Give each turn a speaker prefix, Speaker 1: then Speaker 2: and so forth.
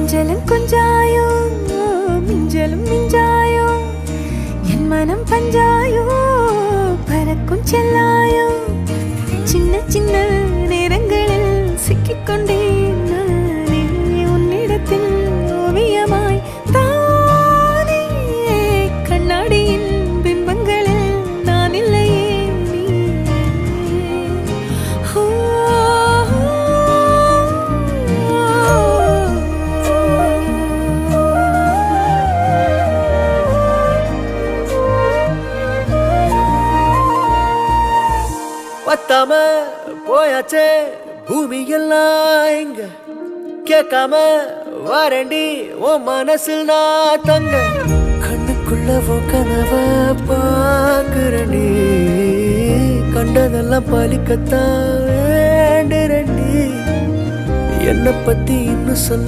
Speaker 1: கொஞ்சலும் கொஞ்சாயோ மிஞ்சலும் மிஞ்சாயோ என் மனம் பஞ்சாயோ பறக்கும் செல்லாயோ சின்ன சின்ன நேரங்களில் சிக்கிக்கொண்டேன் நானே உன்னிடத்தில் ஓவியமாய் தானே கண்ணாடியின் பிம்பங்களில் நான் இல்லையே நீ
Speaker 2: பத்தாம போயாச்சே பூமி எல்லாம் இங்க கேட்காம வாரண்டி உன் மனசில் நான் தங்க கண்ணுக்குள்ள கனவ பாக்குறண்டி கண்டதெல்லாம் பலிக்கத்தான் வேண்டுறண்டி என்னை பத்தி இன்னும் சொல்ல